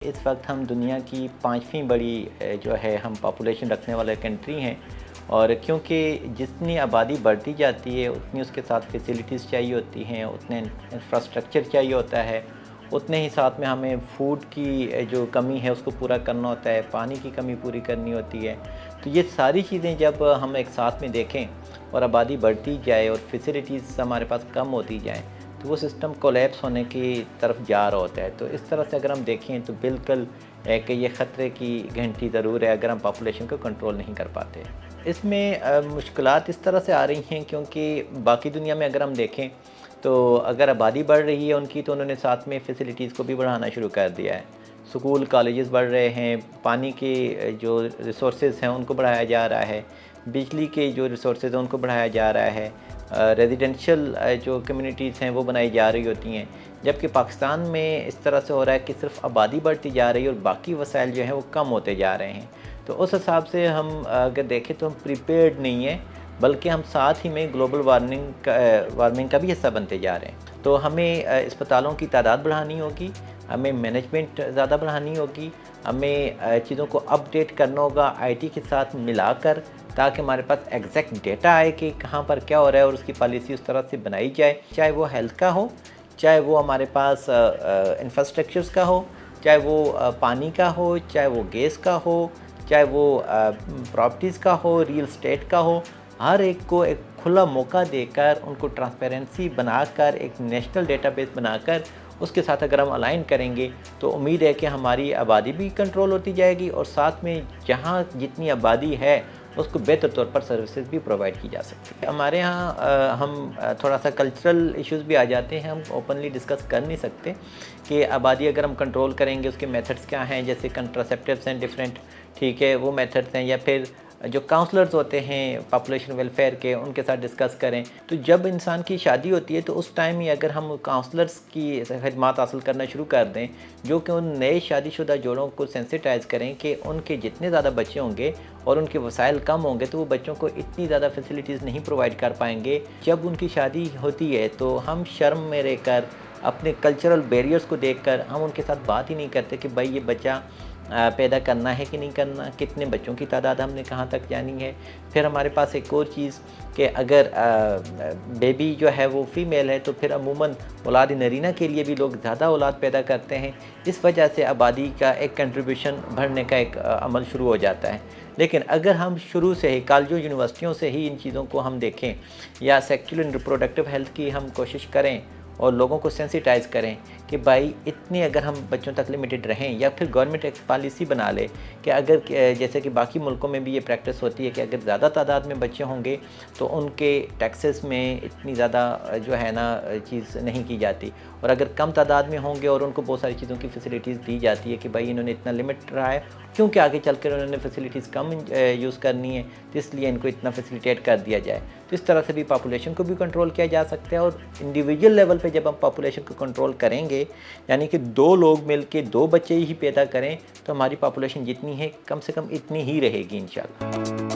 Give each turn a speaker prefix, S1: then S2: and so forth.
S1: इस वक्त हम दुनिया की 5वीं बड़ी जो है हम पॉपुलेशन रखने वाले कंट्री हैं। और क्योंकि जितनी आबादी बढ़ती जाती है उतनी उसके साथ फैसिलिटीज़ चाहिए होती हैं, उतने इंफ्रास्ट्रक्चर चाहिए होता है, उतने ही साथ में हमें फूड की जो कमी है उसको पूरा करना होता है, पानी की कमी पूरी करनी होती है। तो ये सारी चीज़ें जब हम एक साथ में देखें और आबादी बढ़ती जाए और फैसिलिटीज़ हमारे पास कम होती जाएँ तो वो सिस्टम कोलैप्स होने की तरफ जा रहा होता है। तो इस तरह से अगर हम देखें तो बिल्कुल कि ये ख़तरे की घंटी ज़रूर है अगर हम पॉपुलेशन को कंट्रोल नहीं कर पाते। इसमें मुश्किलात इस तरह से आ रही हैं क्योंकि बाकी दुनिया में अगर हम देखें तो अगर आबादी बढ़ रही है उनकी तो उन्होंने साथ में फ़ैसिलिटीज़ को भी बढ़ाना शुरू कर दिया है। स्कूल कॉलेजेस बढ़ रहे हैं, पानी के जो रिसोर्सेज़ हैं उनको बढ़ाया जा रहा है, बिजली के जो रिसोर्सेज़ हैं उनको बढ़ाया जा रहा है, रेजिडेंशियल जो कम्युनिटीज़ हैं वो बनाई जा रही होती हैं। जबकि पाकिस्तान में इस तरह से हो रहा है कि सिर्फ आबादी बढ़ती जा रही है और बाकी वसाइल जो हैं वो कम होते जा रहे हैं। तो उस हिसाब से हम अगर देखें तो हम प्रिपेयर्ड नहीं हैं, बल्कि हम साथ ही में ग्लोबल वार्मिंग का भी हिस्सा बनते जा रहे हैं। तो हमें अस्पतालों की तादाद बढ़ानी होगी, हमें मैनेजमेंट ज़्यादा बढ़ानी होगी, हमें चीज़ों को अपडेट करना होगा आईटी के साथ मिलाकर, ताकि हमारे पास एग्जैक्ट डेटा आए कि कहाँ पर क्या हो रहा है और उसकी पॉलिसी उस तरह से बनाई जाए, चाहे वो हेल्थ का हो, चाहे वो हमारे पास इंफ्रास्ट्रक्चर्स का हो, चाहे वो पानी का हो, चाहे वो गैस का हो, चाहे वो प्रॉपर्टीज़ का हो, रियल एस्टेट का हो। हर एक को एक खुला मौका देकर उनको ट्रांसपेरेंसी बनाकर एक नेशनल डेटाबेस बनाकर उसके साथ अगर हम अलाइन करेंगे तो उम्मीद है कि हमारी आबादी भी कंट्रोल होती जाएगी और साथ में जहाँ जितनी आबादी है उसको बेहतर तौर पर सर्विसेज भी प्रोवाइड की जा सकती है। हमारे यहाँ हम थोड़ा सा कल्चरल इश्यूज़ भी आ जाते हैं, हम ओपनली डिस्कस कर नहीं सकते कि आबादी अगर हम कंट्रोल करेंगे उसके मेथड्स क्या हैं, जैसे कंट्रासेप्टिव्स हैं डिफरेंट, ठीक है, वो मेथड्स हैं, या फिर जो काउंसलर्स होते हैं पॉपुलेशन वेलफेयर के उनके साथ डिस्कस करें। तो जब इंसान की शादी होती है तो उस टाइम ही अगर हम काउंसलर्स की खदमात हासिल करना शुरू कर दें जो कि उन नए शादीशुदा जोड़ों को सेंसिटाइज़ करें कि उनके जितने ज़्यादा बच्चे होंगे और उनके वसाइल कम होंगे तो वो बच्चों को इतनी ज़्यादा फैसिलिटीज़ नहीं प्रोवाइड कर पाएंगे। जब उनकी शादी होती है तो हम शर्म में रहकर अपने कल्चरल बैरियर्स को देखकर हम उनके साथ बात ही नहीं करते कि भाई ये बच्चा पैदा करना है कि नहीं करना, कितने बच्चों की तादाद हमने कहाँ तक जानी है। फिर हमारे पास एक और चीज़ कि अगर बेबी जो है वो फ़ीमेल है तो फिर अमूमन औलाद नरीना के लिए भी लोग ज़्यादा औलाद पैदा करते हैं। इस वजह से आबादी का एक कंट्रीब्यूशन बढ़ने का एक अमल शुरू हो जाता है। लेकिन अगर हम शुरू से ही कॉलेजों यूनिवर्सिटियों से ही इन चीज़ों को हम देखें या सेक्सुअल एंड रिप्रोडक्टिव हेल्थ की हम कोशिश करें और लोगों को सेंसिटाइज़ करें कि भाई इतने अगर हम बच्चों तक लिमिटेड रहें, या फिर गवर्नमेंट एक पॉलिसी बना ले कि अगर जैसे कि बाकी मुल्कों में भी ये प्रैक्टिस होती है कि अगर ज़्यादा तादाद में बच्चे होंगे तो उनके टैक्सेस में इतनी ज़्यादा जो है ना चीज़ नहीं की जाती, और अगर कम तादाद में होंगे और उनको बहुत सारी चीज़ों की फैसिलिटीज़ दी जाती है कि भाई इन्होंने इतना लिमिट रहा है क्योंकि आगे चलकर उन्होंने फैसिलिटीज़ कम यूज़ करनी है तो इसलिए इनको इतना फैसिलिटेट कर दिया जाए। तो इस तरह से भी पॉपुलेशन को भी कंट्रोल किया जा सकता है। और इंडिविजुअल लेवल पे जब हम पॉपुलेशन को कंट्रोल करेंगे, यानी कि 2 लोग मिलके 2 बच्चे ही पैदा करें, तो हमारी पॉपुलेशन जितनी है कम से कम इतनी ही रहेगी इंशाल्लाह।